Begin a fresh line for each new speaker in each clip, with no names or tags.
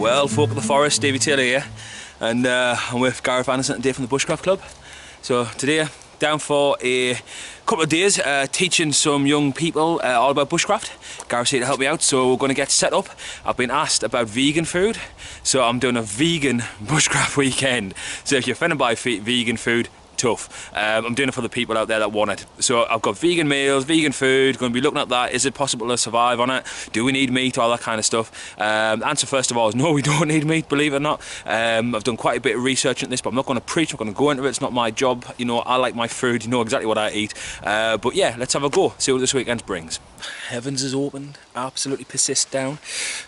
Well, folk of the forest, Davey Taylor here, and I'm with Gareth Anderson today from the Bushcraft Club. So today, down for a couple of days teaching some young people all about bushcraft. Gareth's here to help me out, so we're going to get set up. I've been asked about vegan food, so I'm doing a vegan bushcraft weekend. So if you're offended by vegan food, tough. I'm doing it for the people out there that want it. So I've got vegan meals, vegan food, going to be looking at that. Is it possible to survive on it? Do we need meat? All that kind of stuff. The answer first of all is no, we don't need meat, believe it or not. I've done quite a bit of research into this, but I'm not going to preach, I'm going to go into it. It's not my job. You know, I like my food, you know exactly what I eat. But yeah, let's have a go, see what this weekend brings. Heavens is open, absolutely persist down.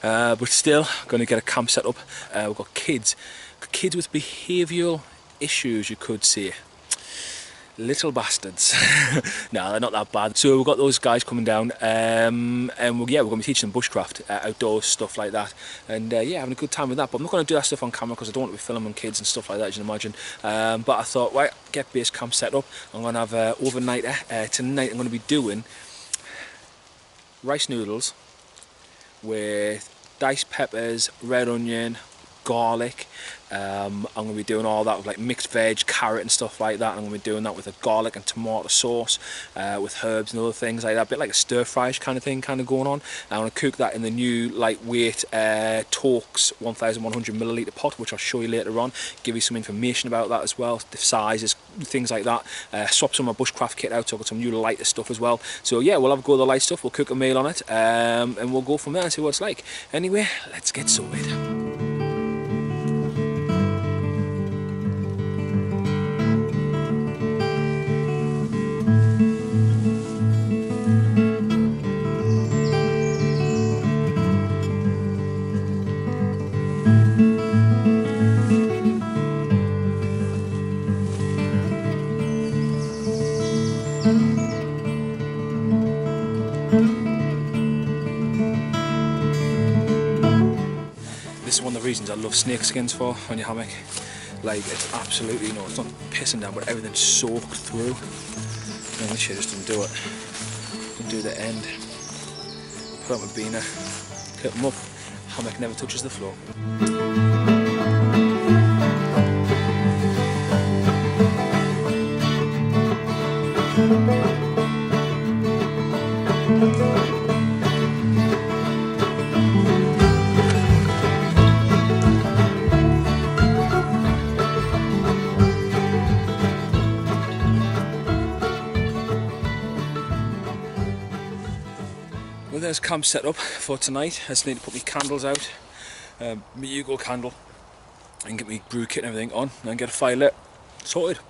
But still, going to get a camp set up. We've got kids with behavioural issues, you could say. Little bastards. No, they're not that bad. So we've got those guys coming down, and yeah, we're going to be teaching them bushcraft, outdoors stuff like that, and yeah, having a good time with that. But I'm not going to do that stuff on camera because I don't want to be filming kids and stuff like that, as you can imagine. But I thought, right, get base camp set up. I'm going to have an overnighter. Tonight I'm going to be doing rice noodles with diced peppers, red onion, garlic. I'm going to be doing all that with like mixed veg, carrot and stuff like that. I'm going to be doing that with a garlic and tomato sauce, with herbs and other things like that. A bit like a stir fry kind of thing going on. I'm going to cook that in the new lightweight Tokes 1100ml pot, which I'll show you later on. Give you some information about that as well, the sizes, things like that. Swap some of my bushcraft kit out, so I've got some new lighter stuff as well. So yeah, we'll have a go with the light stuff, we'll cook a meal on it, and we'll go from there and see what it's like. Anyway, let's get sorted. This is one of the reasons I love snake skins for on your hammock. Like, it's absolutely, you know, it's not pissing down, but everything's soaked through. And this shit just doesn't do it. Doesn't do the end. Put up my beaner, cut them up. Hammock never touches the floor. Well, there's camp set up for tonight. I just need to put my candles out, my Yugo candle, and get my brew kit and everything on, and then get a fire lit, sorted.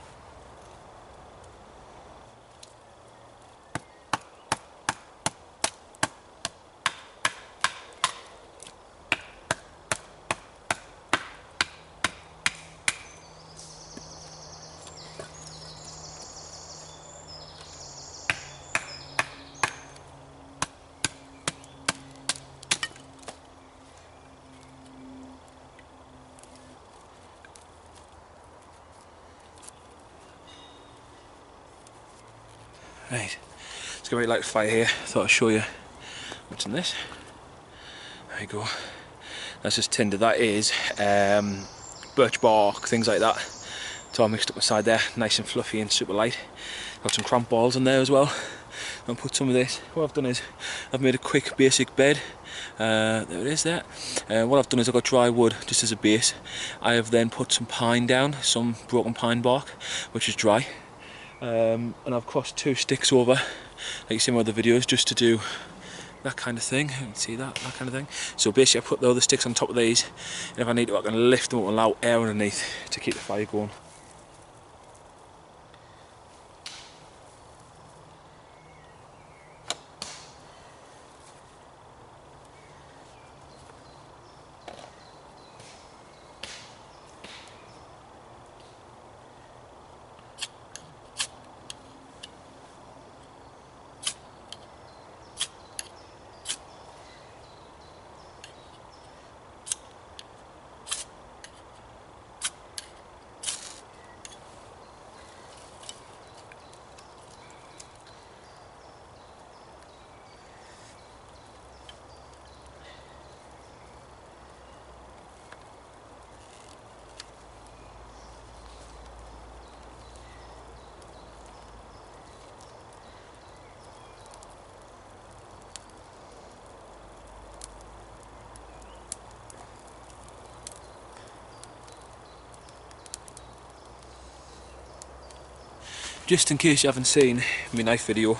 Right, it's got a very light fire here. Thought I'd show you what's in this. There you go. That's just tinder. That is birch bark, things like that. It's all mixed up inside there, nice and fluffy and super light. Got some cramp balls in there as well. And put some of this. What I've done is I've made a quick basic bed. There it is there. What I've done is I've got dry wood just as a base. I have then put some pine down, some broken pine bark, which is dry. And I've crossed 2 sticks over, like you see in my other videos, just to do that kind of thing. You can see that kind of thing. So basically I put the other sticks on top of these, and if I need to I can lift them up and allow air underneath to keep the fire going. just in case you haven't seen my knife video,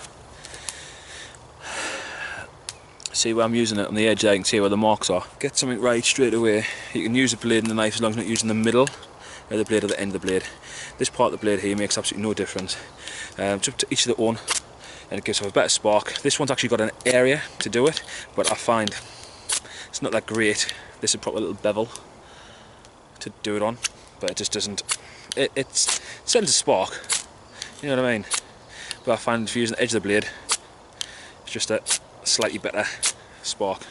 see where I'm using it on the edge there, you can see where the marks are. Get something right straight away. You can use the blade and the knife as long as you're not using the middle of the blade or the end of the blade. This part of the blade here makes absolutely no difference. It's up to each of their own, and it gives off a better spark. This one's actually got an area to do it, but I find it's not that great. This is a proper little bevel to do it on, but it just doesn't, it sends a spark, you know what I mean? But I find if you're using the edge of the blade, it's just a slightly better spark.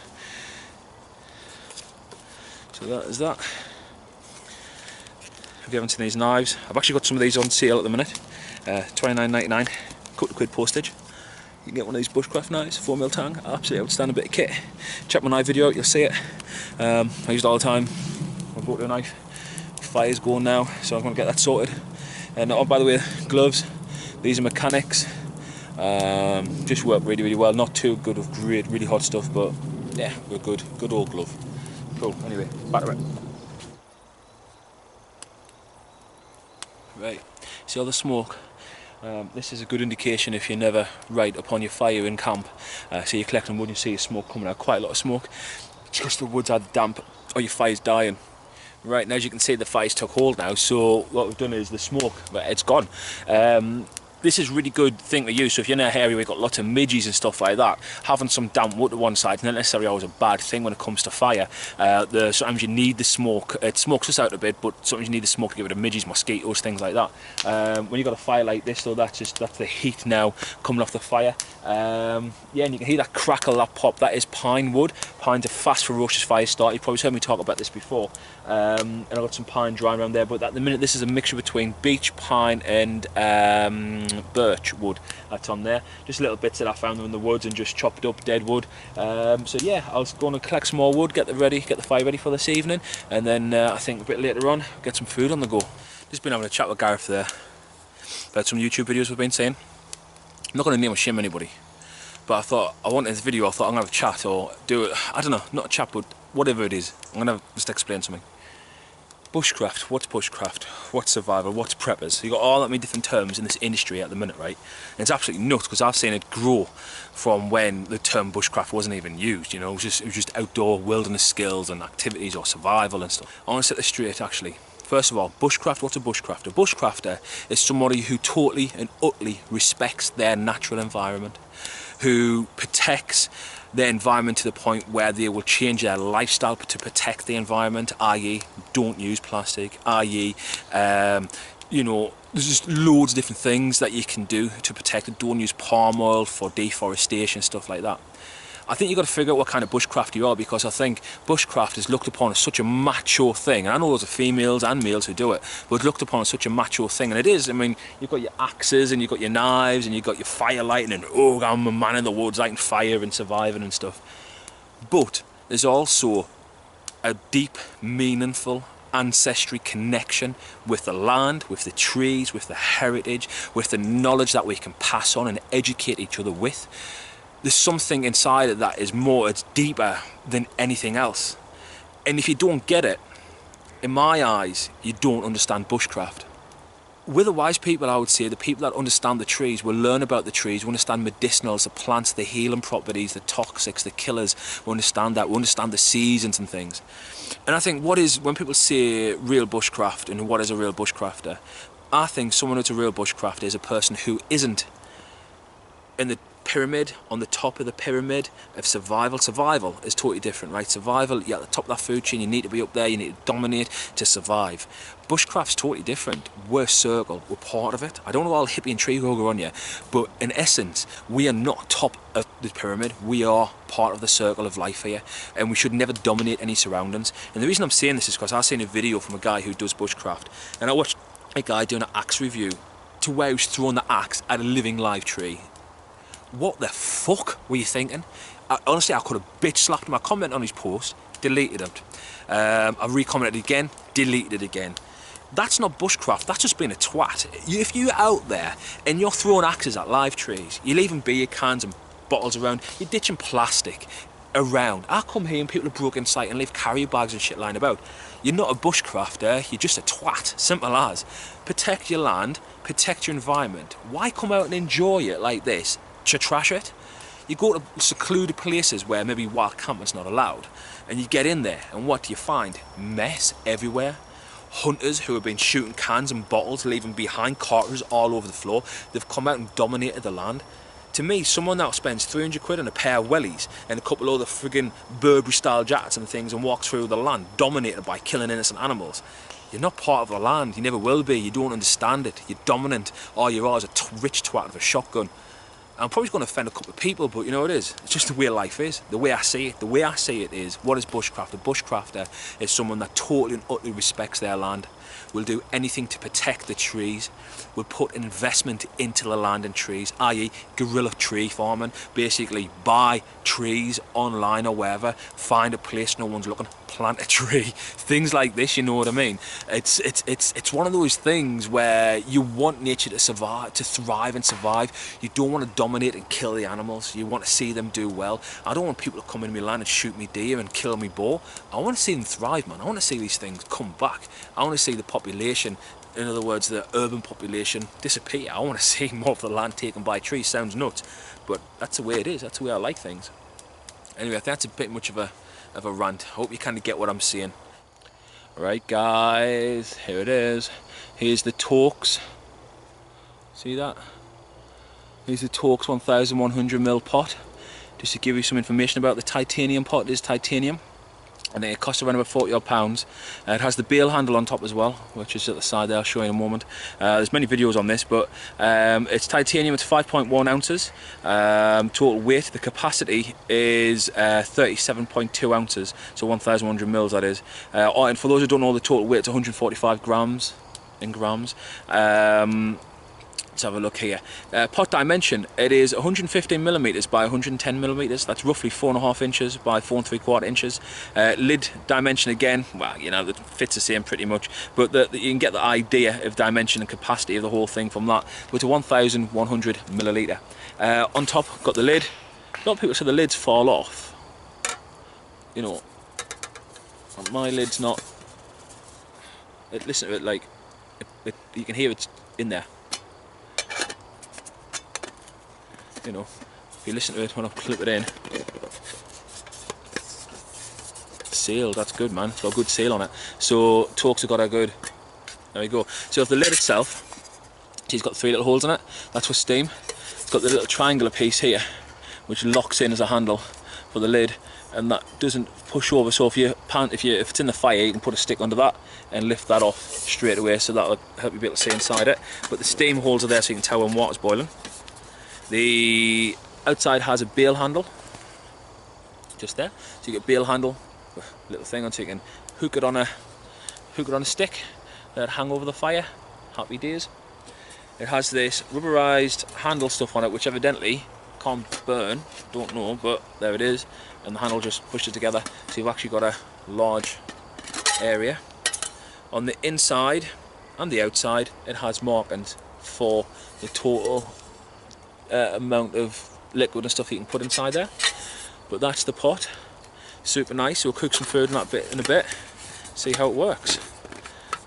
So that is that. If you haven't seen these knives, I've actually got some of these on sale at the minute. £29.99, couple of quid postage. You can get one of these Bushcraft knives, 4mm tang, absolutely outstanding bit of kit. Check my knife video out, you'll see it. I use it all the time. I bought a knife. Fire's going now, so I'm going to get that sorted. And oh, by the way, gloves. These are mechanics. Just work really, really well. Not too good of great, really hot stuff, but yeah, we're good. Good old glove. Cool. Anyway, back to it. Right. See all the smoke? This is a good indication if you're never right upon your fire in camp. So you're collecting wood and you see smoke coming out, quite a lot of smoke. Just the wood's either damp or your fire's dying. Right, and as you can see, the fire's took hold now, so what we've done is the smoke, but it's gone. This is a really good thing to use, so if you're in an area where you've got lots of midges and stuff like that, having some damp wood to one side is not necessarily always a bad thing when it comes to fire. Sometimes you need the smoke, it smokes us out a bit, but sometimes you need the smoke to get rid of midges, mosquitoes, things like that. When you've got a fire like this, though, that's the heat now coming off the fire. Yeah, and you can hear that crackle, that pop, that is pine wood. Pine's a fast, ferocious fire start. You've probably heard me talk about this before. And I've got some pine drying around there, but at the minute this is a mixture between beech, pine and birch wood that's on there. Just little bits that I found in the woods and just chopped up dead wood. So yeah, I was going to collect some more wood, get the fire ready for this evening, and then I think a bit later on get some food on the go. Just been having a chat with Gareth there about some YouTube videos we've been seeing. I'm not going to name or shame anybody, but I thought I wanted this video. I thought I'm going to have a chat or do it. I don't know, not a chat, but whatever it is, I'm going to just explain something. Bushcraft, what's bushcraft, what's survival, what's preppers? You got all that many different terms in this industry at the minute, right? And it's absolutely nuts because I've seen it grow from when the term bushcraft wasn't even used. You know, it was just outdoor wilderness skills and activities or survival and stuff. I want to set this straight actually. First of all, bushcraft, what's a bushcrafter? A bushcrafter is somebody who totally and utterly respects their natural environment, who protects their environment to the point where they will change their lifestyle to protect the environment, i.e. don't use plastic, i.e. You know, there's just loads of different things that you can do to protect it. Don't use palm oil for deforestation, stuff like that. I think you've got to figure out what kind of bushcraft you are, because I think bushcraft is looked upon as such a macho thing. And I know there's females and males who do it, but it's looked upon as such a macho thing. And it is. I mean, you've got your axes and you've got your knives and you've got your fire lighting and, oh, I'm a man in the woods lighting fire and surviving and stuff. But there's also a deep, meaningful ancestry connection with the land, with the trees, with the heritage, with the knowledge that we can pass on and educate each other with. There's something inside of that is more, it's deeper than anything else. And if you don't get it, in my eyes, you don't understand bushcraft. We're the wise people, I would say. The people that understand the trees will learn about the trees, we understand medicinals, the plants, the healing properties, the toxics, the killers. We understand that, we understand the seasons and things. And I think when people say real bushcraft and what is a real bushcrafter, I think someone who's a real bushcrafter is a person who isn't in the pyramid, on the top of the pyramid of survival. Survival is totally different, right? Survival, you're at the top of that food chain, you need to be up there, you need to dominate to survive. Bushcraft's totally different. We're circle, we're part of it. I don't know all hippie and tree hugger on you, but in essence, we are not top of the pyramid, we are part of the circle of life here, and we should never dominate any surroundings. And the reason I'm saying this is because I've seen a video from a guy who does bushcraft, and I watched a guy doing an axe review to where he was throwing the axe at a living live tree. What the fuck were you thinking? Honestly, I could have bitch slapped him. I commented on his post, deleted it. I recommented again, deleted it again. That's not bushcraft, that's just being a twat. If you're out there and you're throwing axes at live trees, you're leaving beer cans and bottles around, you're ditching plastic around. I come here and people are broken sight and leave carry bags and shit lying about. You're not a bushcrafter, you're just a twat. Simple as. Protect your land, protect your environment. Why come out and enjoy it like this to trash it? You go to secluded places where maybe wild camping's not allowed, and you get in there, and what do you find? Mess everywhere. Hunters who have been shooting cans and bottles, leaving behind cartridges all over the floor. They've come out and dominated the land. To me, someone that spends 300 quid on a pair of wellies and a couple of other friggin' Burberry style jackets and things and walks through the land dominated by killing innocent animals, you're not part of the land. You never will be. You don't understand it. You're dominant. All you are is a rich twat with a shotgun. I'm probably going to offend a couple of people, but you know what it is? It's just the way life is, the way I see it. The way I see it is, what is bushcraft? A bushcrafter is someone that totally and utterly respects their land, will do anything to protect the trees, will put investment into the land and trees, i.e. guerrilla tree farming, basically buy trees online or wherever, find a place no one's looking, plant a tree, things like this, you know what I mean? It's one of those things where you want nature to survive, to thrive and survive. You don't want to dominate and kill the animals. You want to see them do well. I don't want people to come in my land and shoot me deer and kill me boar. I want to see them thrive, man. I want to see these things come back. I want to see the population, in other words the urban population, disappear. I want to see more of the land taken by trees. Sounds nuts, but that's the way it is. That's the way I like things. Anyway, I think that's a bit much of a rant. I hope you kind of get what I'm saying. Alright guys, here it is. Here's the Tokes. See that? Here's the Tokes 1100ml pot. Just to give you some information about the titanium pot. It is titanium, and it costs around about 40 odd pounds. It has the bail handle on top as well, which is at the side there. I'll show you in a moment. There's many videos on this, but it's titanium. It's 5.1 ounces total weight. The capacity is 37.2 ounces, so 1,100 mils that is. And for those who don't know the total weight, it's 145 grams in grams. Let's have a look here. Pot dimension, it is 115mm by 110mm. That's roughly 4.5 inches by 4.75 inches. Lid dimension again, well, you know, it fits the same pretty much, but you can get the idea of dimension and capacity of the whole thing from that. It's a 1,100ml. On top, got the lid. A lot of people say the lids fall off. You know, my lid's not. Listen to it, like, you can hear it's in there. You know, if you listen to it when I clip it in, seal, that's good, man. It's got a good seal on it. So Tokes have got a good, there we go. So if the lid itself, it's got 3 little holes in it, that's for steam. It's got the little triangular piece here, which locks in as a handle for the lid, and that doesn't push over. So if it's in the fire, you can put a stick under that and lift that off straight away, so that'll help you be able to see inside it. But the steam holes are there so you can tell when water's boiling. The outside has a bail handle, just there. So you get bail handle, little thing on, so you can hook it on a stick, let it hang over the fire. Happy days. It has this rubberized handle stuff on it, which evidently can't burn. Don't know, but there it is. And the handle just pushes it together, so you've actually got a large area. On the inside and the outside, it has markings for the total amount of liquid and stuff you can put inside there. But that's the pot. Super nice. We'll cook some food in that bit in a bit, see how it works.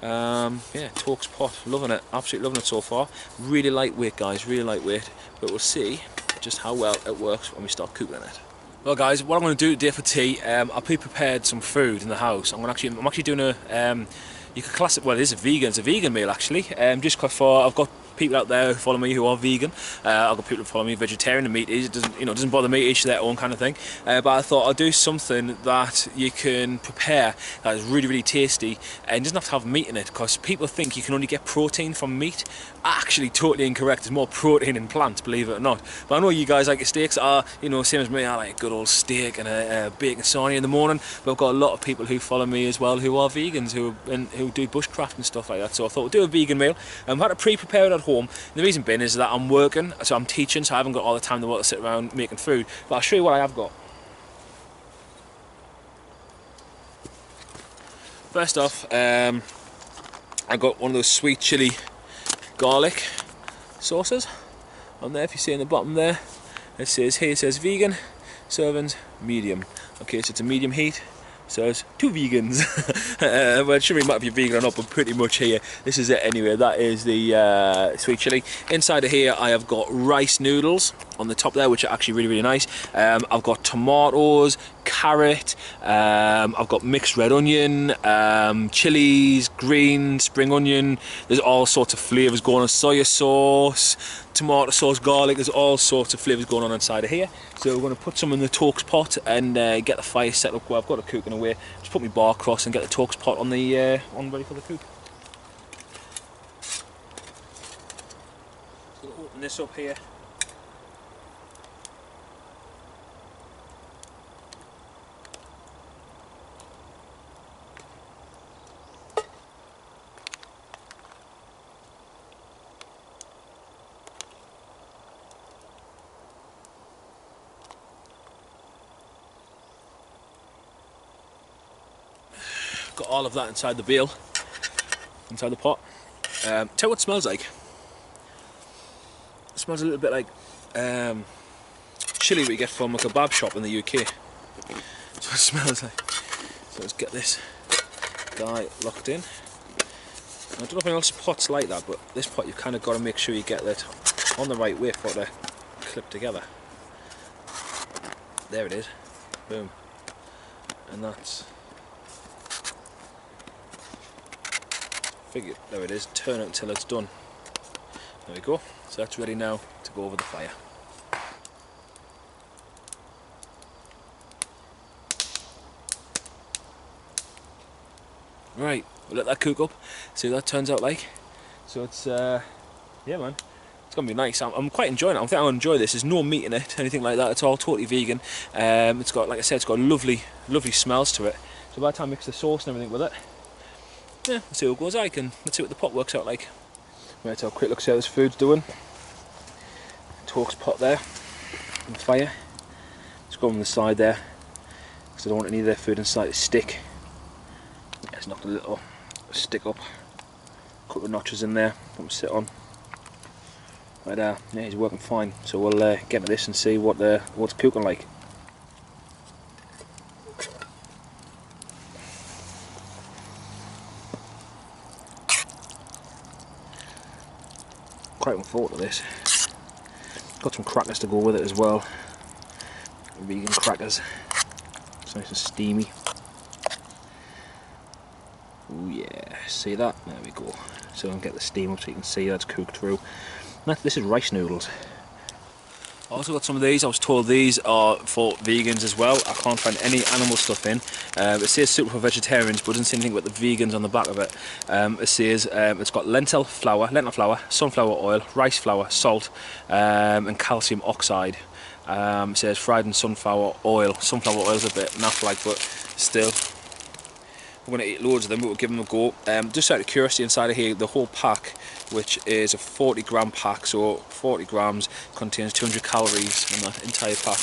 Yeah, Tokes pot, loving it, absolutely loving it so far. Really lightweight, guys, really lightweight, but we'll see just how well it works when we start cooking it. Well guys, what I'm going to do today for tea, I've pre-prepared some food in the house. I'm actually doing a you could class it, well, it's a vegan meal actually, just for I've got people out there who follow me who are vegan. I've got people who follow me vegetarian, and meat doesn't bother me, each their own kind of thing. But I thought I'll do something that you can prepare that is really, really tasty and doesn't have to have meat in it, because people think you can only get protein from meat. Actually, totally incorrect. There's more protein in plants, believe it or not. But I know you guys like your steaks. Same as me, I like a good old steak and a bacon sarnie in the morning. But I've got a lot of people who follow me as well who are vegans, who do bushcraft and stuff like that. So I thought we'll do a vegan meal. I've had to pre-prepare it at home. The reason being is that I'm working, so I'm teaching, so I haven't got all the time in the world to sit around making food. But I'll show you what I have got. First off, I got one of those sweet chili garlic sauces on there. If you see in the bottom there, it says vegan. servings, medium. Okay, so it's a medium heat. So it's 2 vegans. Well, it shouldn't really matter if you're vegan or not, but pretty much here, this is it anyway. That is the sweet chili. Inside of here, I have got rice noodles on the top there, which are actually really, really nice. I've got tomatoes, carrot, I've got mixed red onion, chilies, green, spring onion. There's all sorts of flavours going on. Soya sauce, tomato sauce, garlic. There's all sorts of flavours going on inside of here. So we're going to put some in the Tokes pot and get the fire set up. Well, I've got it cooking away. Just put my bar across and get the Tokes pot on the ready for the cook. So we'll open this up here. Got all of that inside the bale, inside the pot. Tell you what it smells like. It smells a little bit like chili we get from a kebab shop in the UK. That's what it smells like. So let's get this guy locked in. I don't know if anyone else's pot's like that, but this pot you've kind of got to make sure you get that on the right way for it to clip together. There it is. Boom. And that's... Figure, there it is, turn it until it's done. There we go, so that's ready now to go over the fire. Right, we'll let that cook up, see what that turns out like. So it's, yeah man, it's going to be nice. I'm quite enjoying it. I think I'm going to enjoy this. There's no meat in it, anything like that. It's all totally vegan. It's got, like I said, it's got lovely, lovely smells to it. So by the time I mix the sauce and everything with it, yeah, let's see what it goes like, and let's see what the pot works out like. Right, so a quick look, see how this food's doing. Tokes pot there on the fire. Just go on the side there, because I don't want any of their food inside to stick. Yeah, it's knocked a little stick up. A couple of notches in there, put them sit on. Right there, yeah, he's working fine. So we'll get into this and see what's cooking like. Quite looking forward to this. Got some crackers to go with it as well. Vegan crackers. It's nice and steamy. Oh yeah, see that? There we go. So I'll get the steam up so you can see that's cooked through. This is rice noodles. I also got some of these. I was told these are for vegans as well. I can't find any animal stuff in. It says suitable for vegetarians, but it doesn't say anything about the vegans on the back of it. It says it's got lentil flour, sunflower oil, rice flour, salt, and calcium oxide. It says fried in sunflower oil. Sunflower oil is a bit naff-like, but still. We're going to eat loads of them, but we'll give them a go. Just out of curiosity, inside of here, the whole pack, which is a 40-gram pack, so 40 grams contains 200 calories in that entire pack.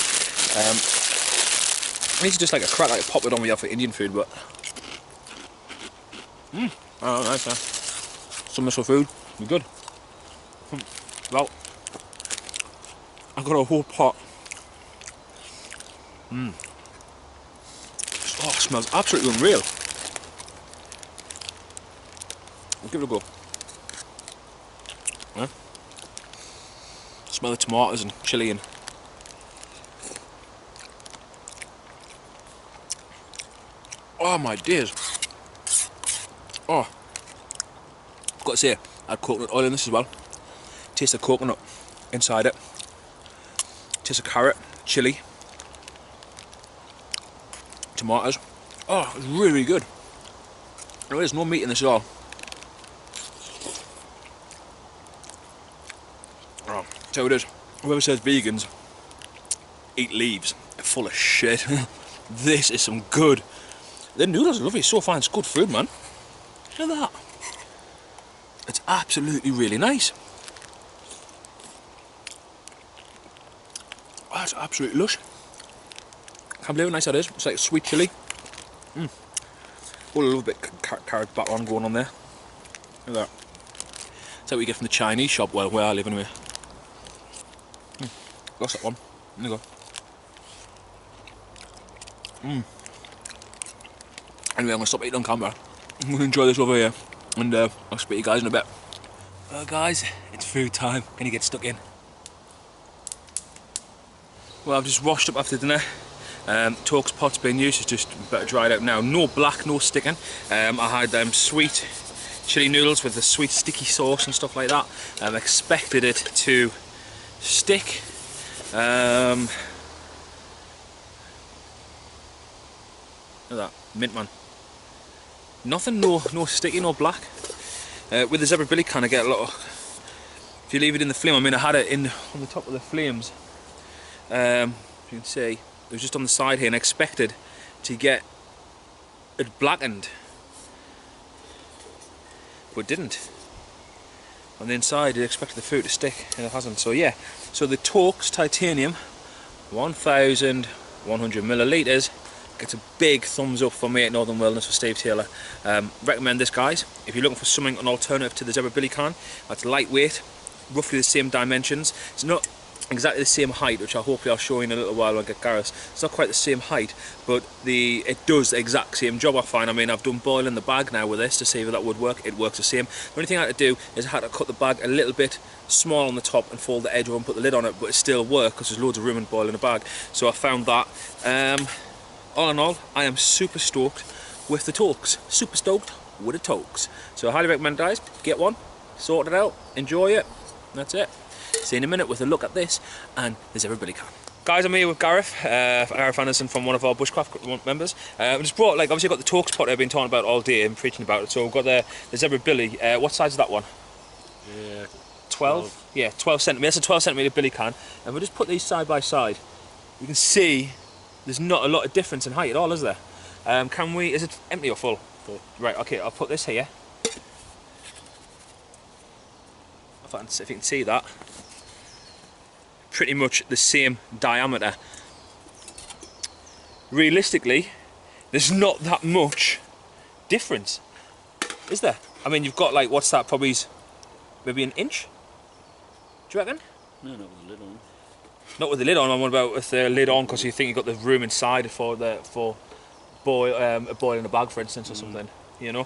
These are just like a crack, like a pop it on we have for Indian food, but oh, nice, man. Some of this food, be good. Well, I've got a whole pot. Oh, it smells absolutely unreal. We'll give it a go. Yeah. Smell the tomatoes and chilli and oh my days. Oh, I've got to say, I had coconut oil in this as well. Taste of coconut inside it. Taste of carrot, chilli, tomatoes. Oh, it's really, really good. There's no meat in this at all. Oh, so it is. Whoever says vegans eat leaves, they're full of shit. This is some good. The noodles are lovely, so fine, it's good food, man. Look at that. It's absolutely really nice. Oh, that's absolutely lush. Can't believe how nice that is. It's like sweet chilli. Oh, a little bit carrot batter on going on there. Look at that. That's what we get from the Chinese shop, well, where I live anyway. That's that one. There you go. Anyway, I'm going to stop eating on camera. I'm going to enjoy this over here, and I'll speak to you guys in a bit. Well guys, it's food time. Can you get stuck in? Well, I've just washed up after dinner. Tokes pot's being used, it's just better dried out now. No black, no sticking. I had sweet chili noodles with the sweet sticky sauce and stuff like that. I expected it to stick. Look at that, mint man. Nothing, no sticky, no black. With the Zebra Billy can, I get a lot of, if you leave it in the flame, I mean I had it on the top of the flames. You can see, it was just on the side here, and I expected to get it blackened, but it didn't. On the inside, I expected the food to stick, and it hasn't. So yeah, so the Tokes titanium, 1,100 millilitres, gets a big thumbs up for me at Northern Wilderness for Steve Taylor. Recommend this, guys, if you're looking for something, an alternative to the Zebra Billy can. That's lightweight, roughly the same dimensions. It's not exactly the same height, which hopefully I'll show you in a little while when I get Gareth. It's not quite the same height, but it does the exact same job, I find. I mean, I've done boil in the bag now with this to see if that would work. It works the same. The only thing I had to do is I had to cut the bag a little bit small on the top and fold the edge over and put the lid on it, but it still works because there's loads of room in boil in the bag. So I found that. All in all, I am super stoked with the Tokes. Super stoked with the Tokes. So I highly recommend, guys, get one, sort it out, enjoy it. That's it. See you in a minute with a look at this and the Zebra Billy can. Guys, I'm here with Gareth Anderson from one of our Bushcraft members. I just brought, like, obviously I've got the Tokes pot I've been talking about all day and preaching about it. So we've got the Zebra Billy. What size is that one? 12? Yeah, 12 centimetres. That's a 12 centimetre Billy can. And we'll just put these side by side. You can see there's not a lot of difference in height at all, is there? Is it empty or full? Full. Right, okay, I'll put this here. If you can see that. Pretty much the same diameter. Realistically, there's not that much difference, is there? I mean, you've got, like, what's that, probably maybe an inch? Do you reckon?
No, not with the lid on.
Not with the lid on. I'm on about with the lid on, because you think you've got the room inside for a boil in a bag, for instance, or something, you know.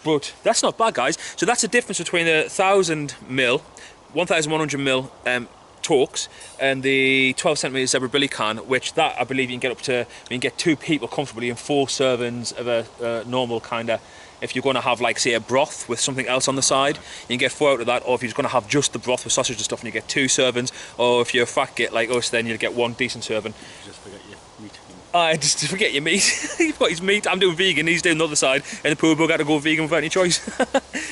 But that's not bad, guys. So that's the difference between the 1,100 ml Tokes and the 12 centimetre Zebra Billy can, which that I believe you can get 2 people comfortably in 4 servings of a normal kind of. If you're going to have, like, say, a broth with something else on the side, you can get 4 out of that. Or if you're just going to have just the broth with sausage and stuff, and you get 2 servings. Or if you're a fat git like us, then you'll get 1 decent serving.
Just forget your meat.
Just forget your meat. You've got his meat. I'm doing vegan. He's doing the other side, and the poor bug had to go vegan without any choice.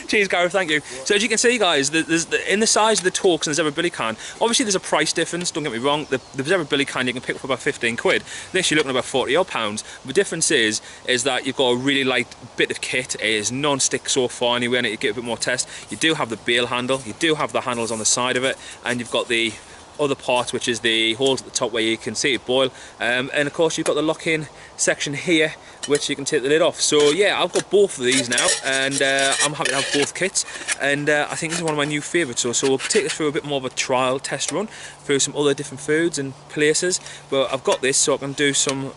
Cheers, Gareth. Thank you. So as you can see, guys, in the size of the Tokes and the Zebra Billy can, obviously there's a price difference. Don't get me wrong. The Zebra Billy can you can pick up for about 15 quid. This you're looking at about 40 odd pounds. The difference is that you've got a really light bit of kit. It is non-stick so far anyway, and you get a bit more test. You do have the bail handle. You do have the handles on the side of it, and you've got the other part, which is the holes at the top where you can see it boil, and of course you've got the lock-in section here, which you can take the lid off. So yeah, I've got both of these now, and I'm happy to have both kits, and I think this is one of my new favourites. So we'll take this through a bit more of a trial test run through some other different foods and places, but I've got this so I can do some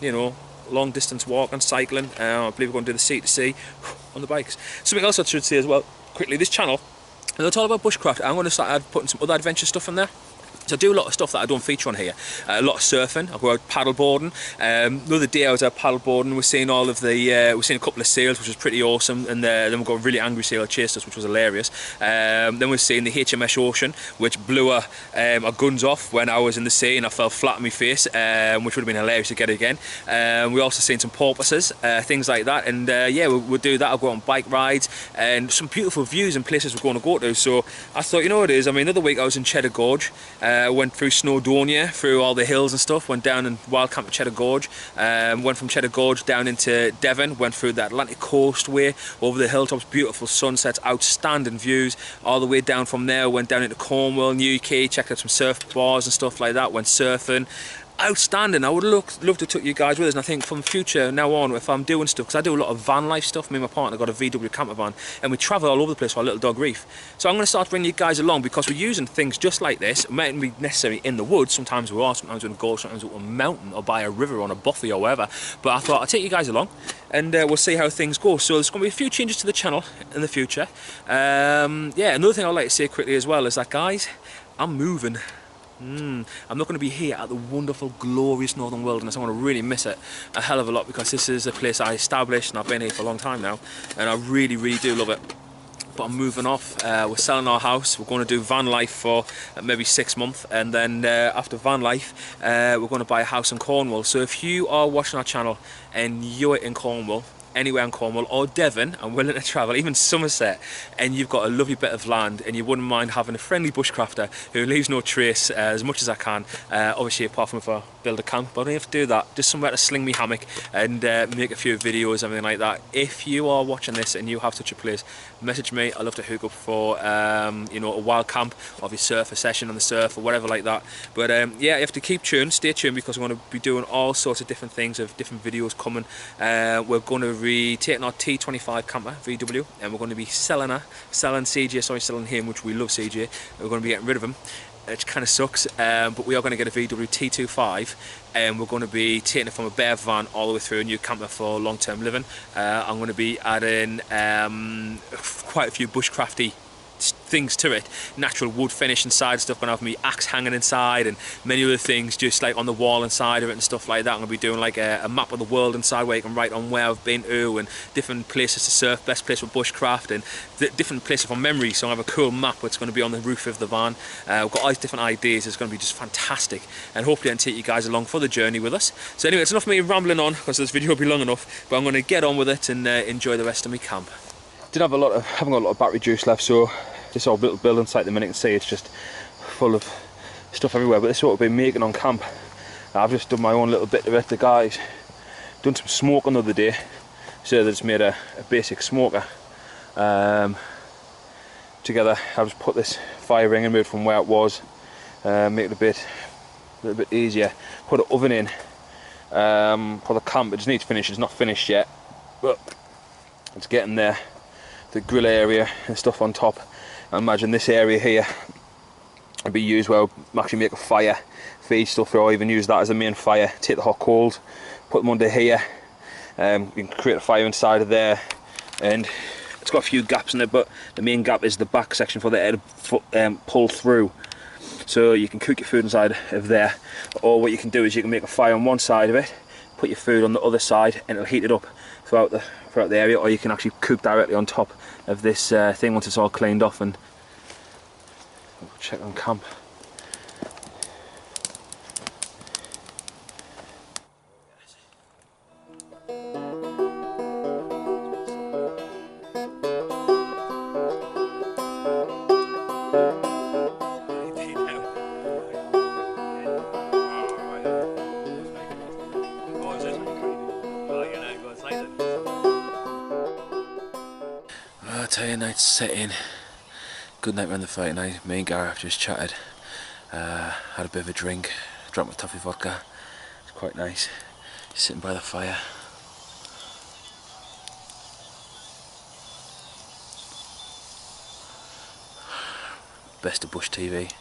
you know, long distance walk and cycling. I believe we're going to do the C2C on the bikes. Something else I should say as well quickly, this channel, and it's all about bushcraft. I'm going to start putting some other adventure stuff in there. So I do a lot of stuff that I don't feature on here. A lot of surfing. I go out paddleboarding. The other day I was out paddleboarding. We're seeing all of the, we're seeing a couple of sails, which was pretty awesome. And then we got a really angry sail that chased us, which was hilarious. Then we're seeing the HMS Ocean, which blew our guns off when I was in the sea, and I fell flat on my face, which would have been hilarious to get again. We also seen some porpoises, things like that. And yeah, we'll do that. I'll go on bike rides and some beautiful views and places we're going to go to. So I thought, you know what it is. I mean, the other week I was in Cheddar Gorge. Went through Snowdonia, through all the hills and stuff, went down in wild camp at Cheddar Gorge, went from Cheddar Gorge down into Devon, went through the Atlantic Coast way, over the hilltops, beautiful sunsets, outstanding views, all the way down from there, went down into Cornwall, UK, checked out some surf bars and stuff like that, went surfing. outstanding. I would love to take you guys with us, and I think from future now on, if I'm doing stuff, because I do a lot of van life stuff. Me and my partner got a VW camper van, and we travel all over the place for our little dog Reef. So I'm going to start bringing you guys along, because we're using things just like this. It mightn't be necessarily in the woods. Sometimes we are, sometimes we're going to go, sometimes we're on a mountain or by a river on a buffy or whatever. But I thought I'd take you guys along, and we'll see how things go. So there's going to be a few changes to the channel in the future. Yeah, another thing I'd like to say quickly as well is that, guys, I'm moving. I'm not going to be here at the wonderful, glorious Northern Wilderness. I'm going to really miss it a hell of a lot, because this is a place I established and I've been here for a long time now, and I really, really do love it. But I'm moving off. We're selling our house. We're going to do van life for maybe 6 months, and then after van life, we're going to buy a house in Cornwall. So if you are watching our channel and you're in Cornwall, anywhere in Cornwall or Devon and willing to travel, even Somerset, and you've got a lovely bit of land and you wouldn't mind having a friendly bushcrafter who leaves no trace, as much as I can, obviously apart from if I build a camp, but I don't have to do that, just somewhere to sling me hammock and make a few videos, everything like that. If you are watching this and you have such a place, message me. I'd love to hook up for you know, a wild camp, or if you surf, a session on the surf or whatever like that. But yeah, you have to stay tuned, because we're going to be doing all sorts of different things, of different videos coming. We're going to be taking our T25 camper VW, and we're going to be selling him, which we love CJ. We're going to be getting rid of him. It kind of sucks, but we are going to get a VW T25, and we're going to be taking it from a bare van all the way through a new camper for long-term living. I'm going to be adding quite a few bushcrafty things to it, natural wood finish inside stuff. Gonna have me axe hanging inside and many other things just like on the wall inside of it and stuff like that. I'm gonna be doing like a map of the world inside, where you can write on where I've been to and different places to surf, best place for bushcraft, and different places for memory. So I have a cool map that's going to be on the roof of the van. We've got all these different ideas. It's going to be just fantastic, and hopefully I can take you guys along for the journey with us. So anyway, it's enough of me rambling on, because this video will be long enough, but I'm going to get on with it and enjoy the rest of my camp. Haven't got a lot of battery juice left, so this old little building site, the minute you can see, it's just full of stuff everywhere. But this is what we've been making on camp. I've just done my own little bit of it. The guys done some smoking the other day, so they just made a basic smoker. Together, I've just put this fire ring and moved from where it was, make it a little bit easier. Put an oven in for the camp. It just needs finish. It's not finished yet, but it's getting there. The grill area and stuff on top. I imagine this area here would be used where we'll actually make a fire, feed stuff, or even use that as a main fire. Take the hot coals, put them under here. You can create a fire inside of there, and it's got a few gaps in it, but the main gap is the back section for the air to pull through. So you can cook your food inside of there, or what you can do is you can make a fire on one side of it, put your food on the other side, and it'll heat it up throughout the area, or you can actually cook directly on top of this thing once it's all cleaned off. And we'll check on camp. I'll tell you, night's set in. Good night around the Friday night. Me and Gareth just chatted, had a bit of a drink, drank my toffee vodka. It's quite nice, sitting by the fire. Best of Bush TV.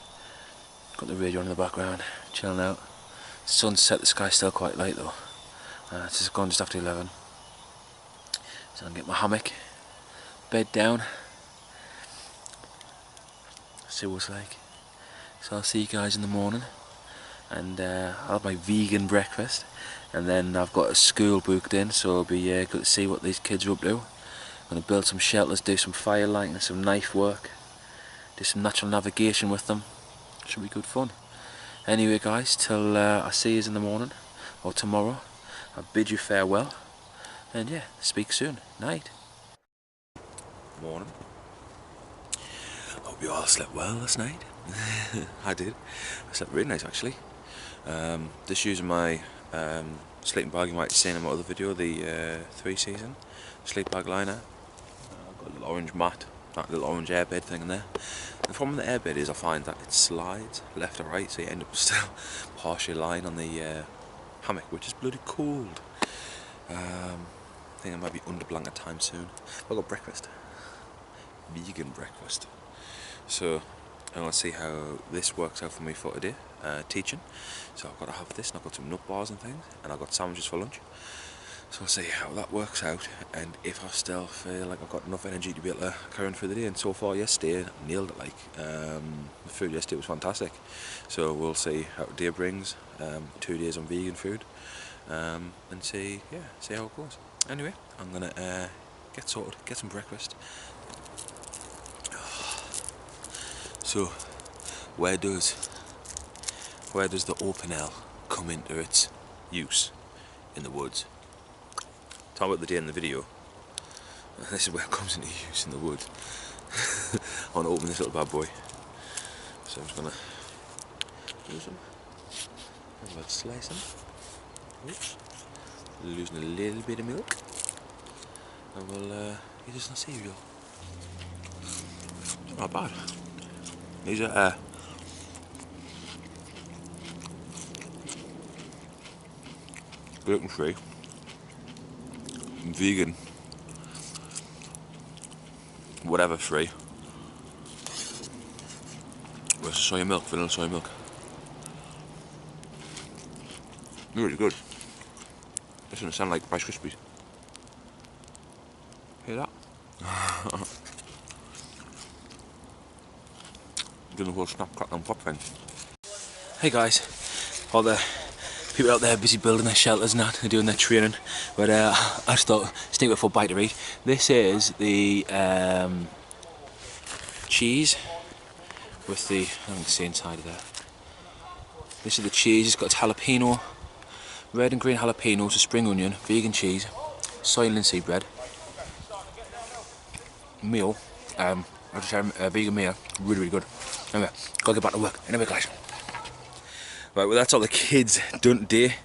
Got the radio on in the background, chilling out. Sunset, the sky's still quite light though. It's just gone just after 11. So I can get my hammock, bed down, see what it's like. So I'll see you guys in the morning, and I'll have my vegan breakfast, and then I've got a school booked in, so it'll be good to see what these kids are up to. I'm going to build some shelters, do some fire lighting, some knife work, do some natural navigation with them. Should be good fun. Anyway guys, till I see you in the morning or tomorrow, I bid you farewell, and yeah, speak soon. Night. Morning. Hope you all slept well last night. I did. I slept really nice actually. Just using my sleeping bag you might have seen in my other video, the 3 season sleep bag liner. I've got a little orange mat, that little orange airbed thing in there. The problem with the airbed is I find that it slides left or right, so you end up still partially lying on the hammock, which is bloody cold. I think I might be under blanket time soon. I've got breakfast. Vegan breakfast. So I'm going to see how this works out for me for today, teaching. So I've got to have this, and I've got some nut bars and things, and I've got sandwiches for lunch. So I'll see how that works out, and if I still feel like I've got enough energy to be able to carry on through the day. And so far yesterday, I nailed it. Like the food yesterday was fantastic. So we'll see how the day brings. 2 days on vegan food, and see how it goes. Anyway, I'm gonna get sorted, get some breakfast. So where does the open L come into its use in the woods? Talk about the day in the video. This is where it comes into use in the woods. I want to open this little bad boy. So I'm just gonna use them. I'm about to slice them. Oops. Losing a little bit of milk. And we'll use this in cereal. Not bad. These are gluten free, vegan, whatever free. With soy milk, vanilla soy milk. Really good. This doesn't sound like Rice Krispies. Hear that? Doing the whole snap, crackle and pop thing. Hey guys, all the people out there busy building their shelters and that, they're doing their training, but I just thought, sneak before bite to eat. This is the cheese with the, I can see inside of there. This is the cheese, it's got its jalapeno, red and green jalapenos, a spring onion, vegan cheese, soy and linseed bread, meal, vegan meal, really good. Anyway, gotta get back to work. Anyway guys. Right, well that's all the kids done today.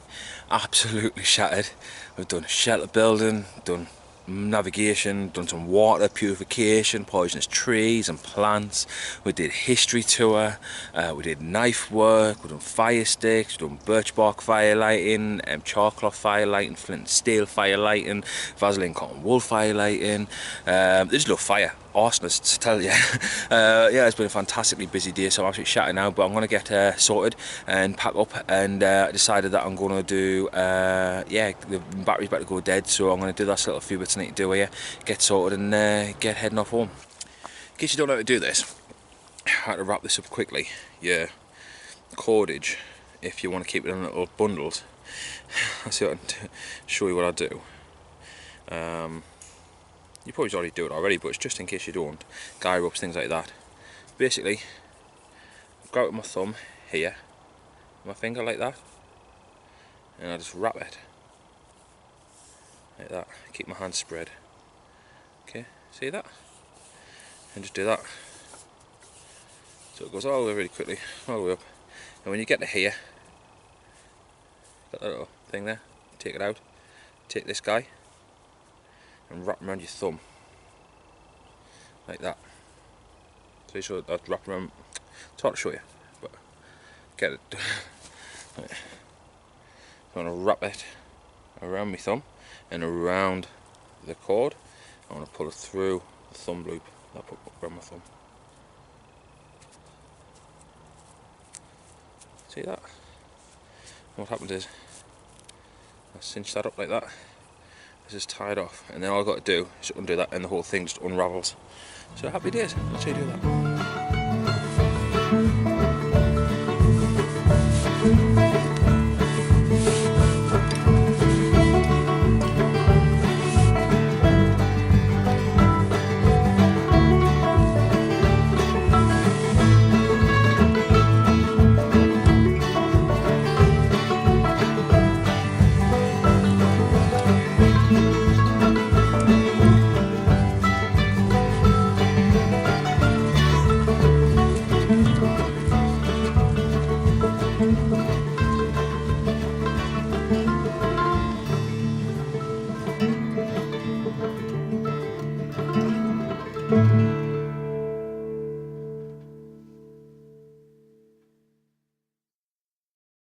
Absolutely shattered. We've done shelter building, done navigation, done some water purification, poisonous trees and plants. We did history tour, we did knife work, we done fire sticks, we done birch bark fire lighting, charcoal fire lighting, flint and steel fire lighting, Vaseline cotton wool fire lighting. They just love fire. Arsonists, tell you. Yeah, it's been a fantastically busy day, so I'm absolutely shattered now, but I'm going to get sorted and pack up, and I decided that I'm going to do, yeah, the battery's about to go dead, so I'm going to do that little few bits I need to do here, get sorted and get heading off home. In case you don't know how to do this, I had to wrap this up quickly. Yeah, cordage, if you want to keep it in little bundles. I'll see what I can show you what I do. You probably already do it already, but it's just in case you don't. Guy ropes, things like that. Basically, go out with my thumb here, my finger like that, and I just wrap it like that. Keep my hand spread. Okay, see that? And just do that. So it goes all the way really quickly, all the way up. And when you get to here, got that little thing there. Take it out. Take this guy and wrap around your thumb like that. So you saw that wrap around. It's hard to show you, but get it. Right. So I'm going to wrap it around my thumb and around the cord. I want to pull it through the thumb loop. I'll put it around my thumb. See that? What happens is I cinch that up like that. This is tied off, and then all I've got to do is undo that, and the whole thing just unravels. So happy days. Let's see you do that.